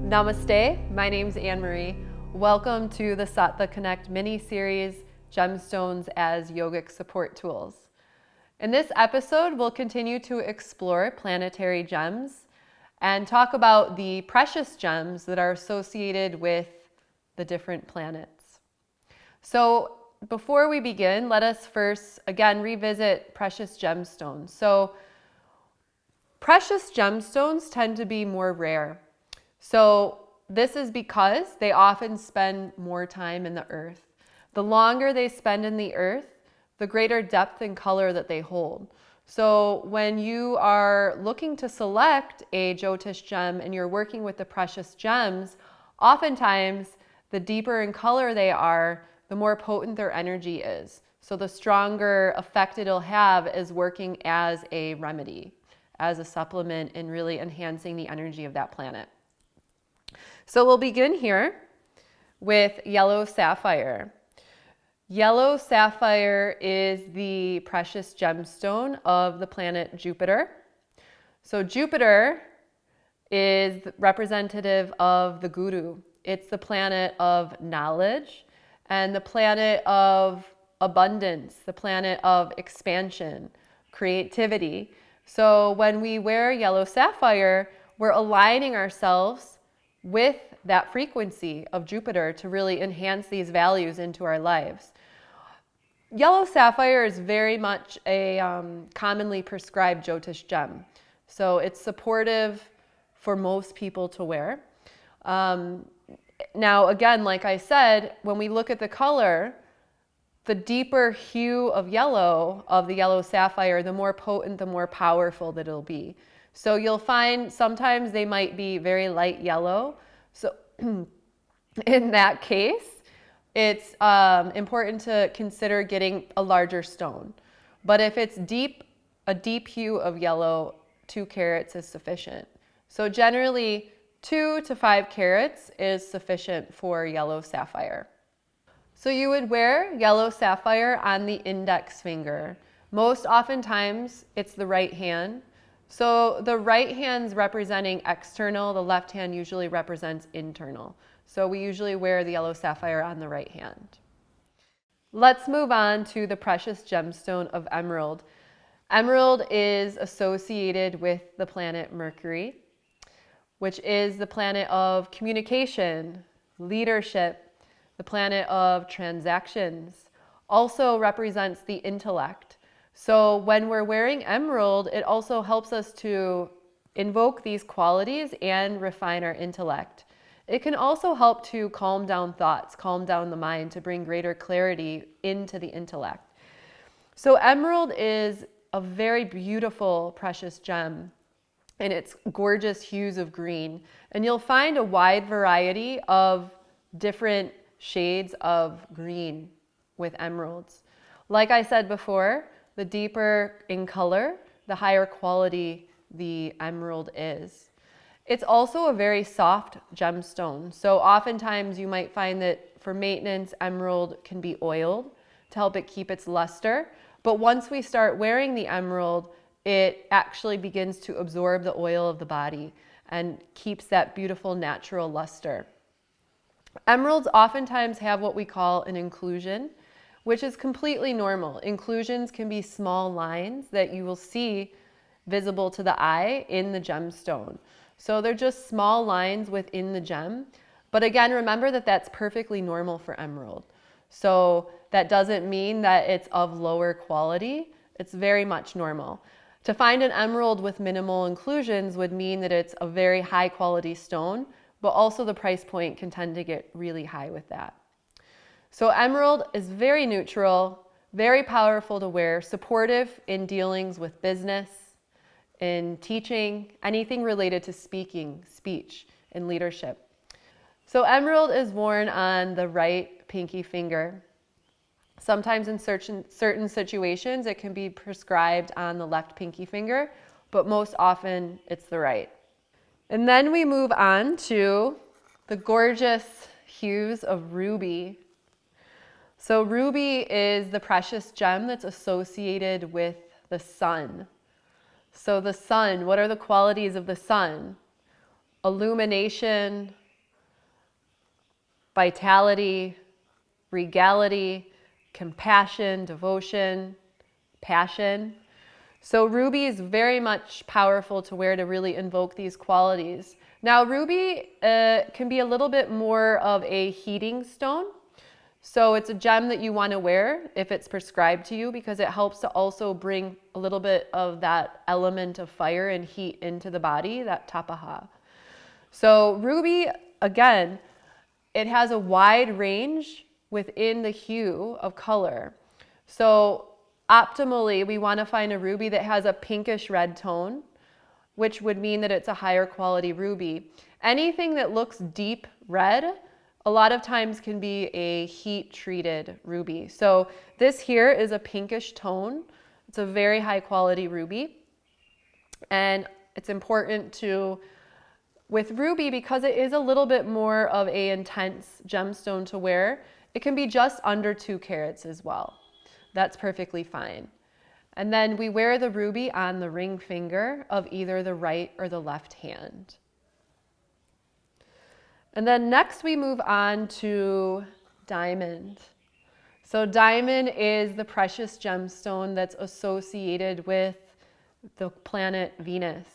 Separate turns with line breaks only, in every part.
Namaste, my name's Anne-Marie. Welcome to the Sattva Connect mini-series, Gemstones as Yogic Support Tools. In this episode, we'll continue to explore planetary gems and talk about the precious gems that are associated with the different planets. So before we begin, let us first again revisit precious gemstones. So precious gemstones tend to be more rare. So this is because they often spend more time in the earth. The longer they spend in the earth, the greater depth and color that they hold. So when you are looking to select a Jyotish gem and you're working with the precious gems, oftentimes the deeper in color they are, the more potent their energy is. So the stronger effect it'll have is working as a remedy, as a supplement, and really enhancing the energy of that planet. So we'll begin here with yellow sapphire. Yellow sapphire is the precious gemstone of the planet Jupiter. So Jupiter is representative of the guru. It's the planet of knowledge and the planet of abundance, the planet of expansion, creativity. So when we wear yellow sapphire, we're aligning ourselves with that frequency of Jupiter to really enhance these values into our lives. Yellow sapphire is very much a commonly prescribed Jyotish gem. So it's supportive for most people to wear. Now, again, like I said, when we look at the color, the deeper hue of the yellow sapphire, the more potent, the more powerful that it'll be. So you'll find sometimes they might be very light yellow. So in that case, it's important to consider getting a larger stone. But if it's a deep hue of yellow, 2 carats is sufficient. So generally 2 to 5 carats is sufficient for yellow sapphire. So you would wear yellow sapphire on the index finger. Most oftentimes it's the right hand. So the right hand's representing external, the left hand usually represents internal. So we usually wear the yellow sapphire on the right hand. Let's move on to the precious gemstone of emerald. Emerald is associated with the planet Mercury, which is the planet of communication, leadership, the planet of transactions, also represents the intellect. So when we're wearing emerald, it also helps us to invoke these qualities and refine our intellect. It can also help to calm down thoughts, calm down the mind, to bring greater clarity into the intellect. So emerald is a very beautiful, precious gem, and it's gorgeous hues of green. And you'll find a wide variety of different shades of green with emeralds. Like I said before, the deeper in color, the higher quality the emerald is. It's also a very soft gemstone. So oftentimes you might find that for maintenance, emerald can be oiled to help it keep its luster. But once we start wearing the emerald, it actually begins to absorb the oil of the body and keeps that beautiful natural luster. Emeralds oftentimes have what we call an inclusion, which is completely normal. Inclusions can be small lines that you will see visible to the eye in the gemstone. So they're just small lines within the gem. But again, remember that that's perfectly normal for emerald. So that doesn't mean that it's of lower quality. It's very much normal. To find an emerald with minimal inclusions would mean that it's a very high quality stone, but also the price point can tend to get really high with that. So emerald is very neutral, very powerful to wear, supportive in dealings with business, in teaching, anything related to speaking, speech, and leadership. So emerald is worn on the right pinky finger. Sometimes in certain situations, it can be prescribed on the left pinky finger, but most often it's the right. And then we move on to the gorgeous hues of ruby. So ruby is the precious gem that's associated with the sun. So the sun, what are the qualities of the sun? Illumination, vitality, regality, compassion, devotion, passion. So ruby is very much powerful to wear to really invoke these qualities. Now ruby can be a little bit more of a heating stone. So it's a gem that you want to wear if it's prescribed to you, because it helps to also bring a little bit of that element of fire and heat into the body, that tapaha. So ruby, again, it has a wide range within the hue of color. So optimally, we want to find a ruby that has a pinkish red tone, which would mean that it's a higher quality ruby. Anything that looks deep red, a lot of times can be a heat treated ruby. So this here is a pinkish tone. It's a very high quality ruby. And it's important to, with ruby, because it is a little bit more of an intense gemstone to wear, it can be just under 2 carats as well. That's perfectly fine. And then we wear the ruby on the ring finger of either the right or the left hand. And then next we move on to diamond. So diamond is the precious gemstone that's associated with the planet Venus.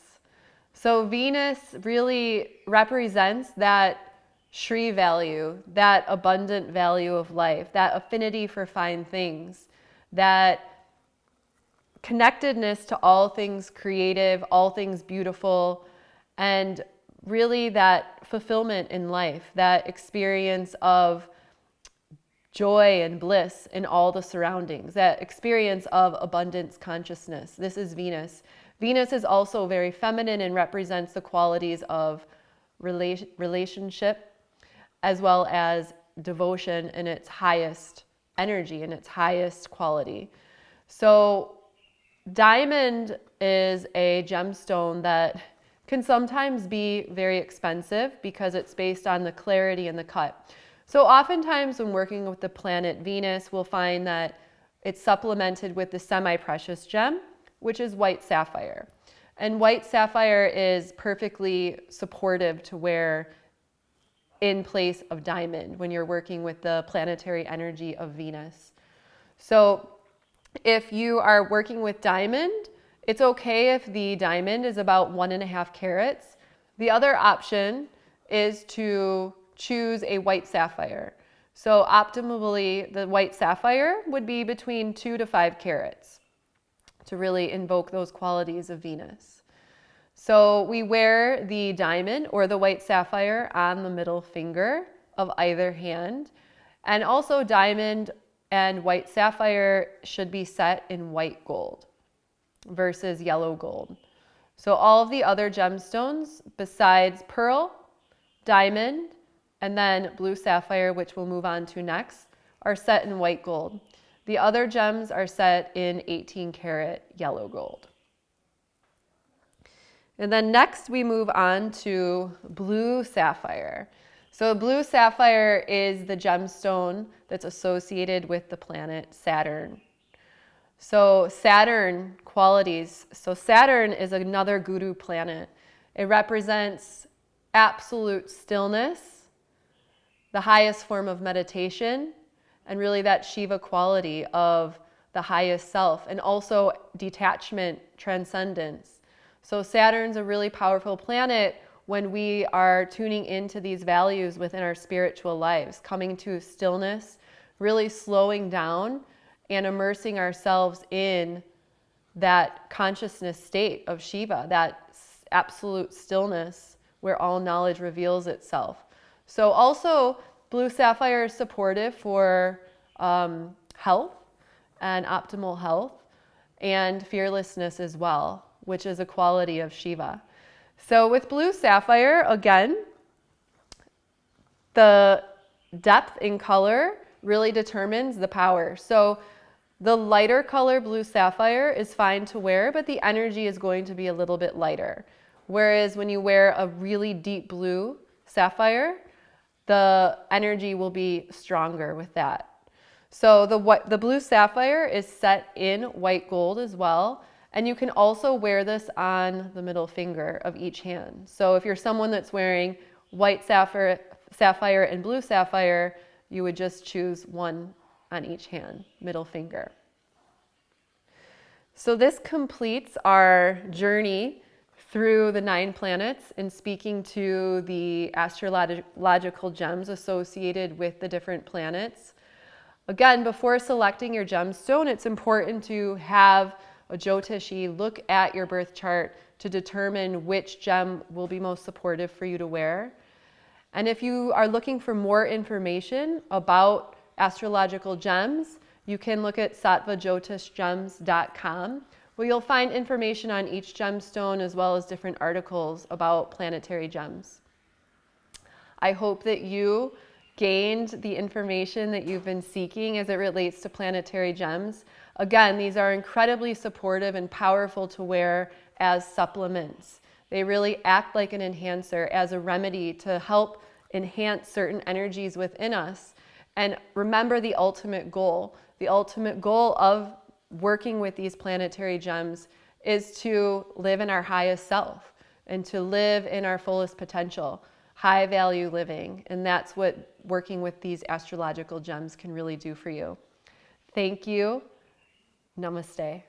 So Venus really represents that Shri value, that abundant value of life, that affinity for fine things, that connectedness to all things creative, all things beautiful, and really that fulfillment in life, that experience of joy and bliss in all the surroundings, that experience of abundance consciousness. This is Venus. Venus is also very feminine and represents the qualities of relationship as well as devotion in its highest energy, in its highest quality. So diamond is a gemstone that can sometimes be very expensive because it's based on the clarity and the cut. So oftentimes when working with the planet Venus, we'll find that it's supplemented with the semi-precious gem, which is white sapphire. And white sapphire is perfectly supportive to wear in place of diamond when you're working with the planetary energy of Venus. So if you are working with diamond, it's okay if the diamond is about 1.5 carats. The other option is to choose a white sapphire. So optimally, the white sapphire would be between 2 to 5 carats to really invoke those qualities of Venus. So we wear the diamond or the white sapphire on the middle finger of either hand. And also diamond and white sapphire should be set in white gold versus yellow gold. So all of the other gemstones besides pearl, diamond, and then blue sapphire, which we'll move on to next, are set in white gold. The other gems are set in 18 karat yellow gold. And then next we move on to blue sapphire. So blue sapphire is the gemstone that's associated with the planet Saturn. So Saturn qualities. So Saturn is another guru planet. It represents absolute stillness, the highest form of meditation, and really that Shiva quality of the highest self, and also detachment, transcendence. So Saturn's a really powerful planet when we are tuning into these values within our spiritual lives, coming to stillness, really slowing down and immersing ourselves in that consciousness state of Shiva, that absolute stillness where all knowledge reveals itself. So also blue sapphire is supportive for health and optimal health and fearlessness as well, which is a quality of Shiva. So with blue sapphire, again, the depth in color really determines the power. So the lighter color blue sapphire is fine to wear, but the energy is going to be a little bit lighter. Whereas when you wear a really deep blue sapphire, the energy will be stronger with that. So the blue sapphire is set in white gold as well. And you can also wear this on the middle finger of each hand. So if you're someone that's wearing white sapphire and blue sapphire, you would just choose one on each hand, middle finger. So this completes our journey through the 9 planets and speaking to the astrological gems associated with the different planets. Again, before selecting your gemstone, it's important to have a Jyotishi look at your birth chart to determine which gem will be most supportive for you to wear. And if you are looking for more information about astrological gems, you can look at sattvajyotishgems.com, where you'll find information on each gemstone as well as different articles about planetary gems. I hope that you gained the information that you've been seeking as it relates to planetary gems. Again, these are incredibly supportive and powerful to wear as supplements. They really act like an enhancer, as a remedy to help enhance certain energies within us. And remember the ultimate goal. The ultimate goal of working with these planetary gems is to live in our highest self and to live in our fullest potential, high value living. And that's what working with these astrological gems can really do for you. Thank you. Namaste.